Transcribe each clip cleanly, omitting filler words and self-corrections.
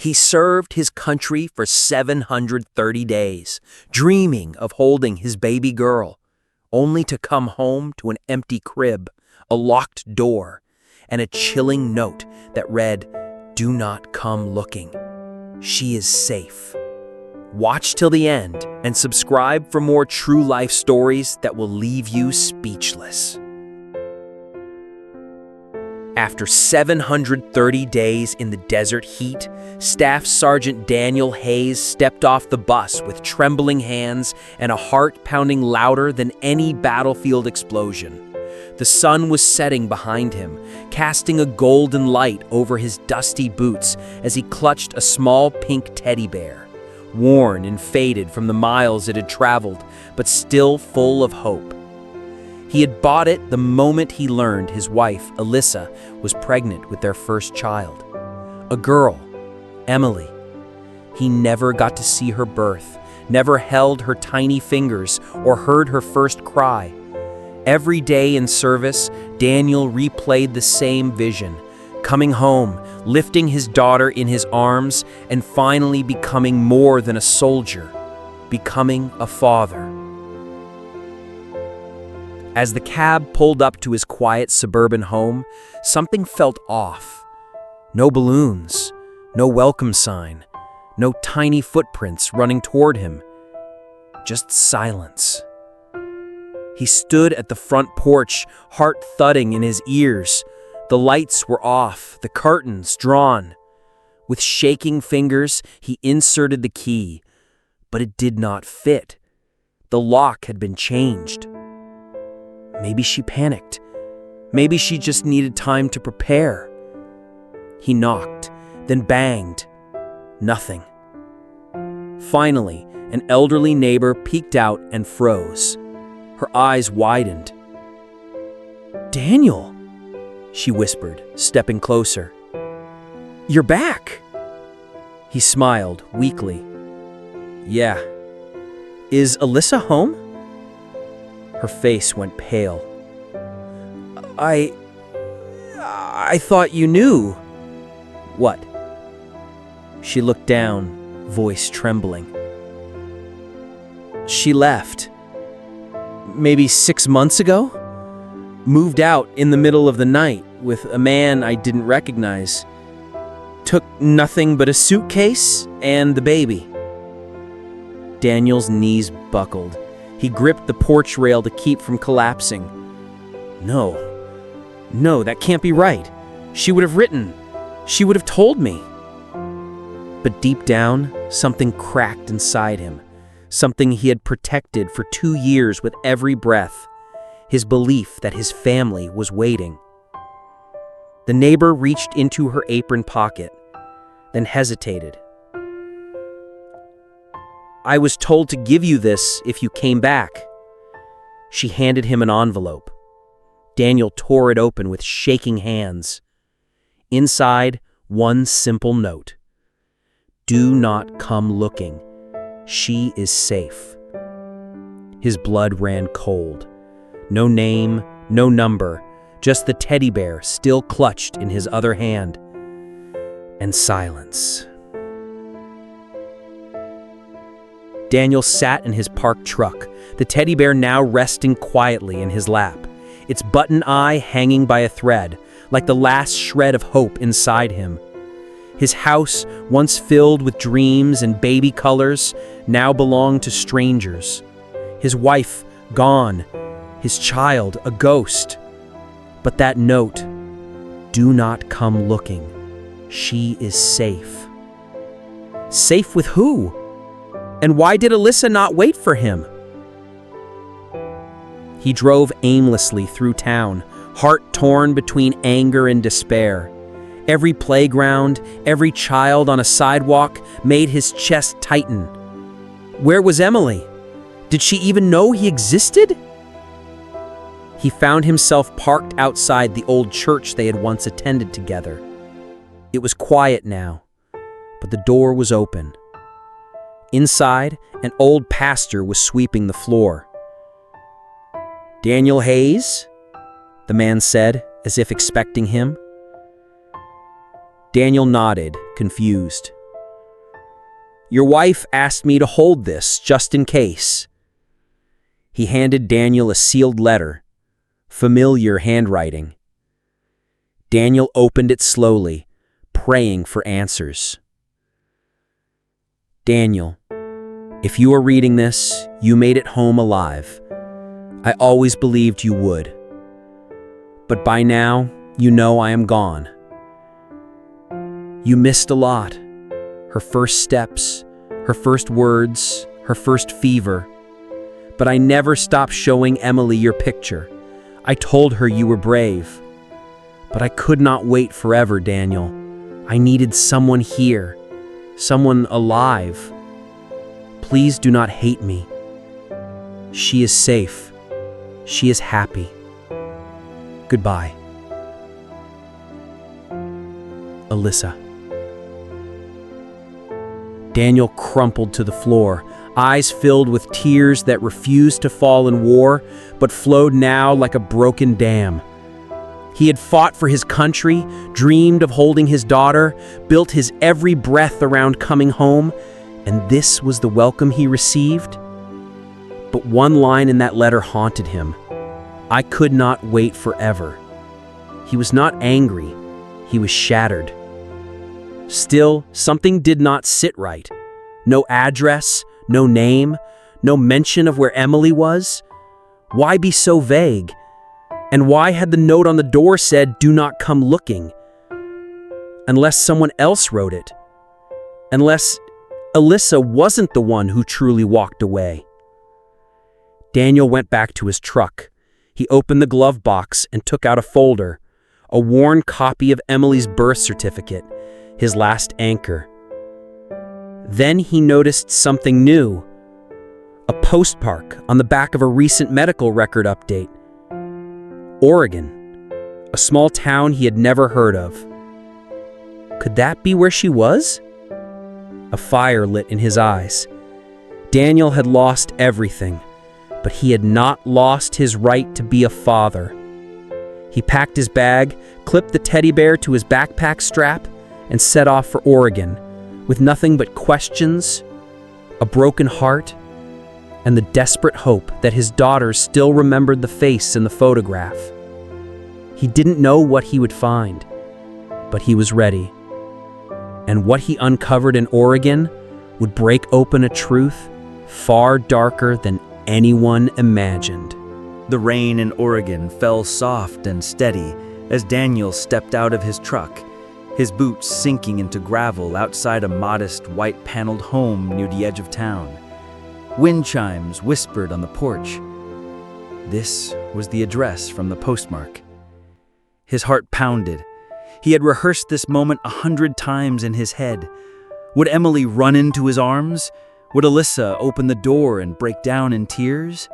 He served his country for 730 days, dreaming of holding his baby girl, only to come home to an empty crib, a locked door, and a chilling note that read, "Do not come looking. She is safe." Watch till the end and subscribe for more true life stories that will leave you speechless. After 730 days in the desert heat, Staff Sergeant Daniel Hayes stepped off the bus with trembling hands and a heart pounding louder than any battlefield explosion. The sun was setting behind him, casting a golden light over his dusty boots as he clutched a small pink teddy bear, worn and faded from the miles it had traveled, but still full of hope. He had bought it the moment he learned his wife, Alyssa, was pregnant with their first child. A girl, Emily. He never got to see her birth, never held her tiny fingers or heard her first cry. Every day in service, Daniel replayed the same vision, coming home, lifting his daughter in his arms, and finally becoming more than a soldier, becoming a father. As the cab pulled up to his quiet suburban home, something felt off. No balloons, no welcome sign, no tiny footprints running toward him, just silence. He stood at the front porch, heart thudding in his ears. The lights were off, the curtains drawn. With shaking fingers, he inserted the key, but it did not fit. The lock had been changed. Maybe she panicked. Maybe she just needed time to prepare. He knocked, then banged. Nothing. Finally, an elderly neighbor peeked out and froze. Her eyes widened. "Daniel," she whispered, stepping closer. "You're back." He smiled weakly. "Yeah. Is Alyssa home?" Her face went pale. I thought you knew." "What?" She looked down, voice trembling. "She left. Maybe 6 months ago? Moved out in the middle of the night with a man I didn't recognize. Took nothing but a suitcase and the baby." Daniel's knees buckled. He gripped the porch rail to keep from collapsing. No, that can't be right. She would have written. She would have told me. But deep down, something cracked inside him. Something he had protected for 2 years with every breath. His belief that his family was waiting. The neighbor reached into her apron pocket, then hesitated. "I was told to give you this if you came back." She handed him an envelope. Daniel tore it open with shaking hands. Inside, one simple note. "Do not come looking. She is safe." His blood ran cold. No name, no number, just the teddy bear still clutched in his other hand. And silence. Daniel sat in his parked truck, the teddy bear now resting quietly in his lap, its button eye hanging by a thread, like the last shred of hope inside him. His house, once filled with dreams and baby colors, now belonged to strangers. His wife, gone. His child, a ghost. But that note, "Do not come looking. She is safe." Safe with who? And why did Alyssa not wait for him? He drove aimlessly through town, heart torn between anger and despair. Every playground, every child on a sidewalk made his chest tighten. Where was Emily? Did she even know he existed? He found himself parked outside the old church they had once attended together. It was quiet now, but the door was open. Inside, an old pastor was sweeping the floor. "Daniel Hayes?" the man said, as if expecting him. Daniel nodded, confused. Your wife asked me to hold this just in case." He handed Daniel a sealed letter, familiar handwriting. Daniel opened it slowly, praying for answers. "Daniel, if you are reading this, you made it home alive. I always believed you would. But by now, you know I am gone. You missed a lot. Her first steps, her first words, her first fever. But I never stopped showing Emily your picture. I told her you were brave. But I could not wait forever, Daniel. I needed someone here, someone alive. Please do not hate me. She is safe. She is happy. Goodbye. Alyssa." Daniel crumpled to the floor, eyes filled with tears that refused to fall in war, but flowed now like a broken dam. He had fought for his country, dreamed of holding his daughter, built his every breath around coming home, and this was the welcome he received? But one line in that letter haunted him. "I could not wait forever." He was not angry, he was shattered. Still, something did not sit right. No address, no name, no mention of where Emily was. Why be so vague? And why had the note on the door said, "Do not come looking"? Unless someone else wrote it. Unless Alyssa wasn't the one who truly walked away. Daniel went back to his truck. He opened the glove box and took out a folder, a worn copy of Emily's birth certificate, his last anchor. Then he noticed something new. A postmark on the back of a recent medical record update. Oregon, a small town he had never heard of. Could that be where she was? A fire lit in his eyes. Daniel had lost everything, but he had not lost his right to be a father. He packed his bag, clipped the teddy bear to his backpack strap, and set off for Oregon, with nothing but questions, a broken heart, and the desperate hope that his daughter still remembered the face in the photograph. He didn't know what he would find, but he was ready. And what he uncovered in Oregon would break open a truth far darker than anyone imagined. The rain in Oregon fell soft and steady as Daniel stepped out of his truck, his boots sinking into gravel outside a modest white-paneled home near the edge of town. Wind chimes whispered on the porch. This was the address from the postmark. His heart pounded. He had rehearsed this moment 100 times in his head. Would Emily run into his arms? Would Alyssa open the door and break down in tears?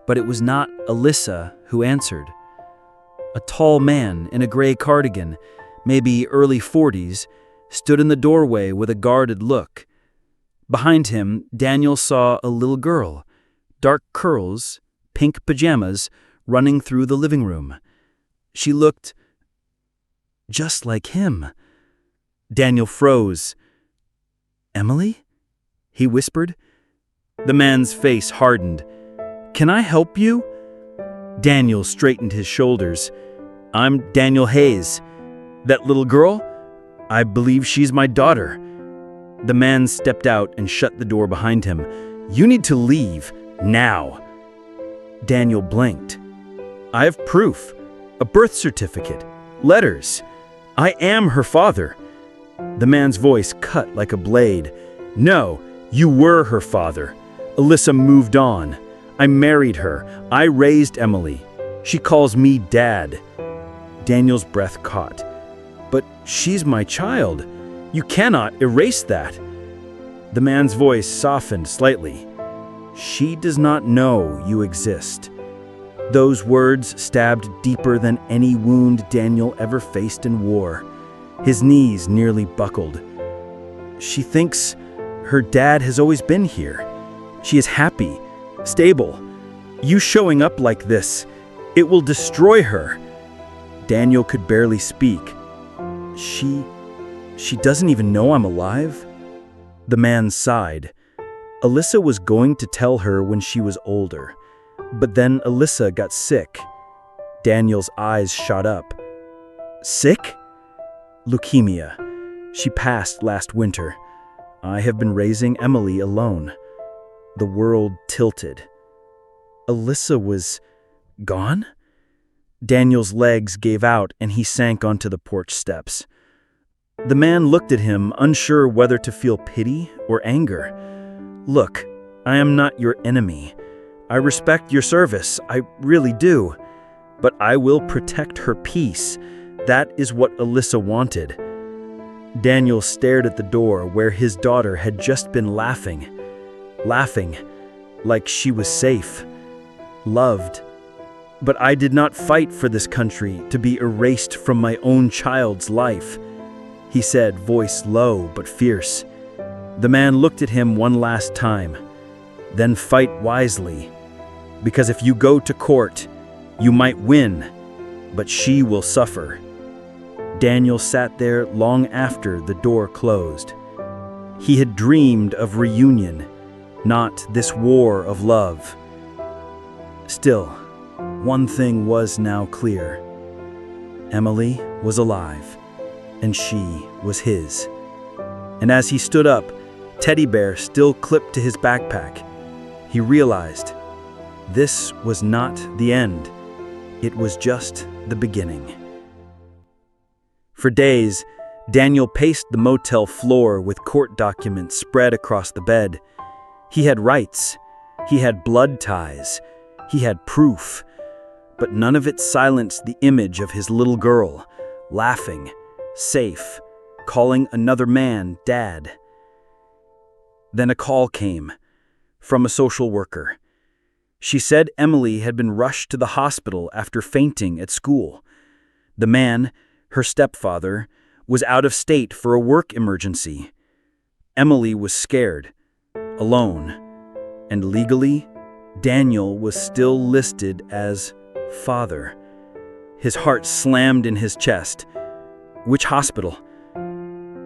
But it was not Alyssa who answered. A tall man in a gray cardigan, maybe early 40s, stood in the doorway with a guarded look. Behind him, Daniel saw a little girl, dark curls, pink pajamas, running through the living room. She looked just like him. Daniel froze. "Emily?" he whispered. The man's face hardened. "Can I help you?" Daniel straightened his shoulders. "I'm Daniel Hayes. That little girl? I believe she's my daughter." The man stepped out and shut the door behind him. "You need to leave, now." Daniel blinked. "I have proof. A birth certificate. Letters. I am her father." The man's voice cut like a blade. "No, you were her father. Alyssa moved on. I married her. I raised Emily. She calls me Dad." Daniel's breath caught. "But she's my child. You cannot erase that." The man's voice softened slightly. "She does not know you exist." Those words stabbed deeper than any wound Daniel ever faced in war. His knees nearly buckled. "She thinks her dad has always been here. She is happy, stable. You showing up like this, it will destroy her." Daniel could barely speak. She doesn't even know I'm alive?" The man sighed. Alyssa was going to tell her when she was older. But then Alyssa got sick. Daniel's eyes shot up. Sick? Leukemia. She passed last winter. I have been raising Emily alone. The world tilted. Alyssa was gone? Daniel's legs gave out and he sank onto the porch steps. The man looked at him, unsure whether to feel pity or anger. Look, I am not your enemy. I respect your service, I really do. But I will protect her peace. That is what Alyssa wanted. Daniel stared at the door where his daughter had just been laughing. Laughing, like she was safe, loved. But I did not fight for this country to be erased from my own child's life, he said, voice low but fierce. The man looked at him one last time. Then fight wisely, because if you go to court, you might win, but she will suffer. Daniel sat there long after the door closed. He had dreamed of reunion, not this war of love. Still, one thing was now clear. Emily was alive, and she was his. And as he stood up, Teddy Bear still clipped to his backpack, he realized this was not the end. It was just the beginning. For days, Daniel paced the motel floor with court documents spread across the bed. He had rights. He had blood ties. He had proof. But none of it silenced the image of his little girl, laughing, safe, calling another man dad. Then a call came from a social worker. She said Emily had been rushed to the hospital after fainting at school. The man, her stepfather, was out of state for a work emergency. Emily was scared, alone, and legally, Daniel was still listed as father. His heart slammed in his chest. Which hospital?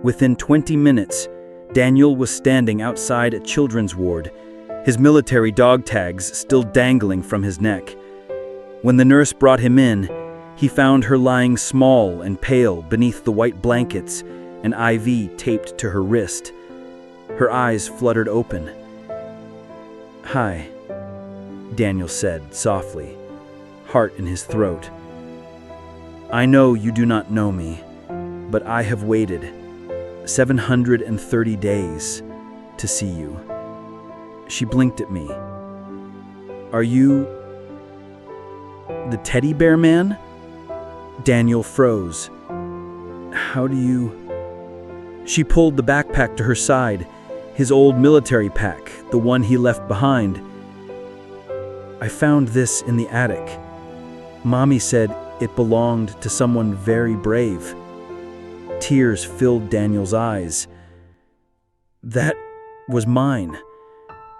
Within 20 minutes, Daniel was standing outside a children's ward, his military dog tags still dangling from his neck. When the nurse brought him in, he found her lying small and pale beneath the white blankets, an IV taped to her wrist. Her eyes fluttered open. "Hi," Daniel said softly, heart in his throat. "I know you do not know me, but I have waited 730 days to see you." She blinked at me. "Are you the teddy bear man?" Daniel froze. "How do you—" She pulled the backpack to her side, his old military pack, the one he left behind. "I found this in the attic. Mommy said it belonged to someone very brave." Tears filled Daniel's eyes. "That was mine,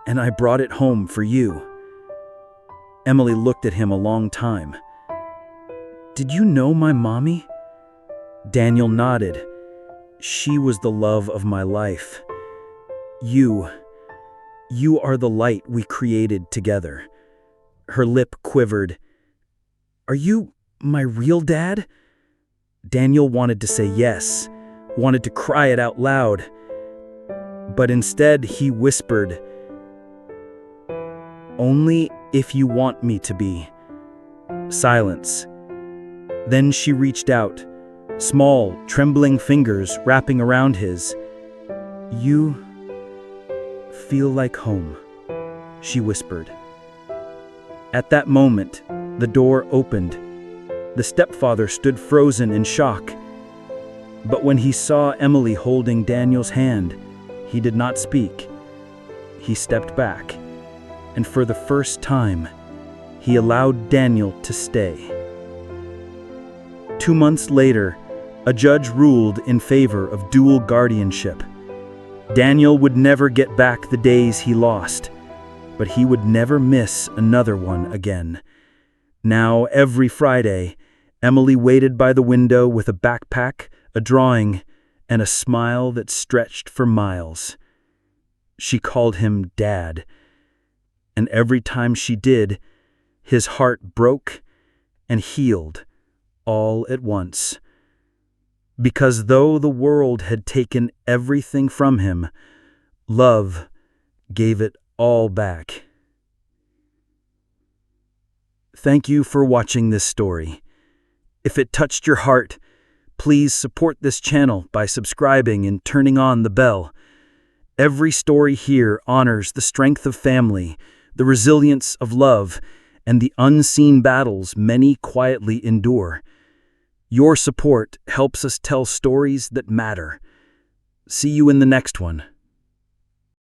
and I brought it home for you." Emily looked at him a long time. "Did you know my mommy?" Daniel nodded. "She was the love of my life. You are the light we created together." Her lip quivered. "Are you my real dad?" Daniel wanted to say yes, wanted to cry it out loud. But instead he whispered, "Only if you want me to be." Silence. Then she reached out, small, trembling fingers wrapping around his. "You feel like home," she whispered. At that moment, the door opened. The stepfather stood frozen in shock. But when he saw Emily holding Daniel's hand, he did not speak. He stepped back, and for the first time, he allowed Daniel to stay. 2 months later, a judge ruled in favor of dual guardianship. Daniel would never get back the days he lost, but he would never miss another one again. Now, every Friday, Emily waited by the window with a backpack, a drawing, and a smile that stretched for miles. She called him Dad, and every time she did, his heart broke and healed all at once. Because though the world had taken everything from him, love gave it all back. Thank you for watching this story. If it touched your heart, please support this channel by subscribing and turning on the bell. Every story here honors the strength of family, the resilience of love, and the unseen battles many quietly endure. Your support helps us tell stories that matter. See you in the next one.